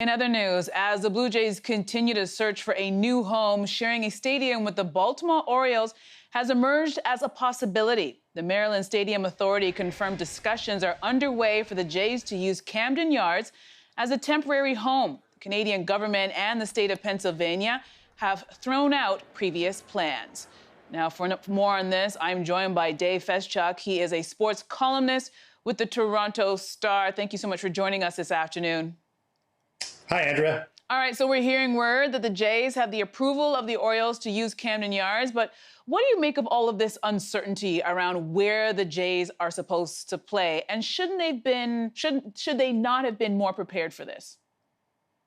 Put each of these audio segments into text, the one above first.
In other news, as the Blue Jays continue to search for a new home, sharing a stadium with the Baltimore Orioles has emerged as a possibility. The Maryland Stadium Authority confirmed discussions are underway for the Jays to use Camden Yards as a temporary home. The Canadian government and the state of Pennsylvania have thrown out previous plans. Now, for more on this, I'm joined by Dave Feschuk. He is a sports columnist with the Toronto Star. Thank you so much for joining us this afternoon. Hi, Andrea. All right, so we're hearing word that the Jays have the approval of the Orioles to use Camden Yards, but what do you make of all of this uncertainty around where the Jays are supposed to play? And should they not have been more prepared for this?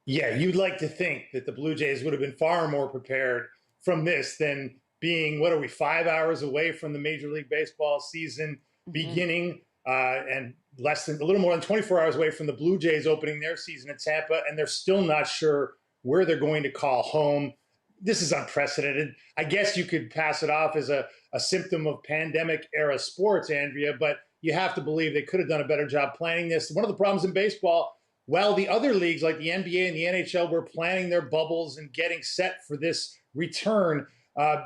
Yeah, you'd like to think that the Blue Jays would have been far more prepared from this than being, 5 hours away from the Major League Baseball season beginning, and a little more than 24 hours away from the Blue Jays opening their season in Tampa, and they're still not sure where they're going to call home. This is unprecedented. I guess you could pass it off as a symptom of pandemic-era sports, Andrea, but you have to believe they could have done a better job planning this. One of the problems in baseball, while the other leagues like the NBA and the NHL were planning their bubbles and getting set for this return,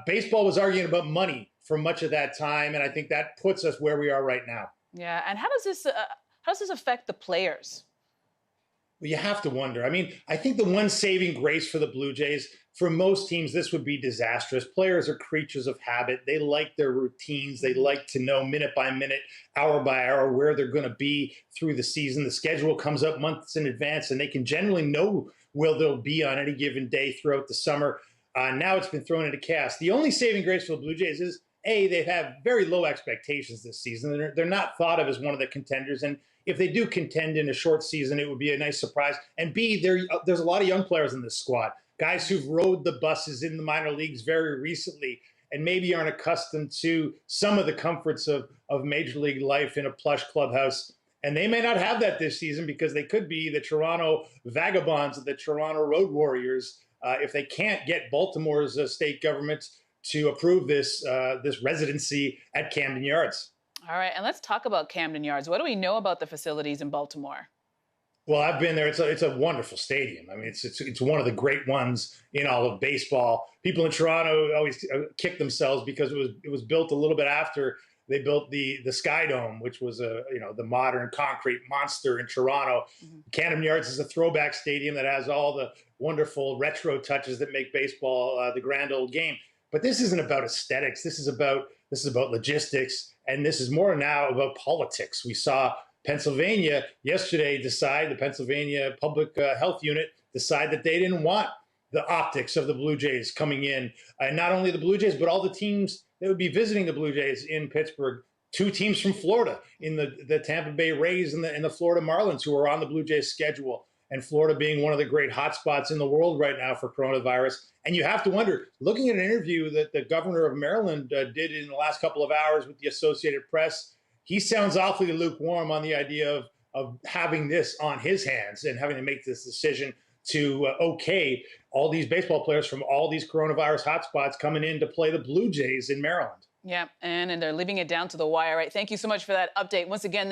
baseball was arguing about money for much of that time, and I think that puts us where we are right now. Yeah, and how does this affect the players? Well, you have to wonder. I mean, I think the one saving grace for the Blue Jays, for most teams, this would be disastrous. Players are creatures of habit. They like their routines. They like to know minute by minute, hour by hour, where they're going to be through the season. The schedule comes up months in advance, and they can generally know where they'll be on any given day throughout the summer. Now it's been thrown into chaos. The only saving grace for the Blue Jays is, A, they have very low expectations this season. They're not thought of as one of the contenders. And if they do contend in a short season, it would be a nice surprise. And B, there's a lot of young players in this squad, guys who've rode the buses in the minor leagues very recently and maybe aren't accustomed to some of the comforts of Major League life in a plush clubhouse. And they may not have that this season because they could be the Toronto Vagabonds of the Toronto Road Warriors if they can't get Baltimore's state government to approve this residency at Camden Yards. All right, and let's talk about Camden Yards. What do we know about the facilities in Baltimore? Well, I've been there. It's a wonderful stadium. I mean, it's one of the great ones in all of baseball. People in Toronto always kick themselves because it was built a little bit after they built the Sky Dome, which was the modern concrete monster in Toronto. Camden Yards is a throwback stadium that has all the wonderful retro touches that make baseball the grand old game. But this isn't about aesthetics. This is about logistics, and this is more now about politics. We saw Pennsylvania yesterday the Pennsylvania Public Health Unit decide that they didn't want the optics of the Blue Jays coming in. And not only the Blue Jays, but all the teams that would be visiting the Blue Jays in Pittsburgh. 2 teams from Florida in the Tampa Bay Rays and the Florida Marlins, who are on the Blue Jays schedule. And Florida being one of the great hotspots in the world right now for coronavirus. And you have to wonder, looking at an interview that the governor of Maryland did in the last couple of hours with the Associated Press, he sounds awfully lukewarm on the idea of having this on his hands and having to make this decision to okay all these baseball players from all these coronavirus hotspots coming in to play the Blue Jays in Maryland. Yeah, and they're leaving it down to the wire, right? Thank you so much for that update. Once again,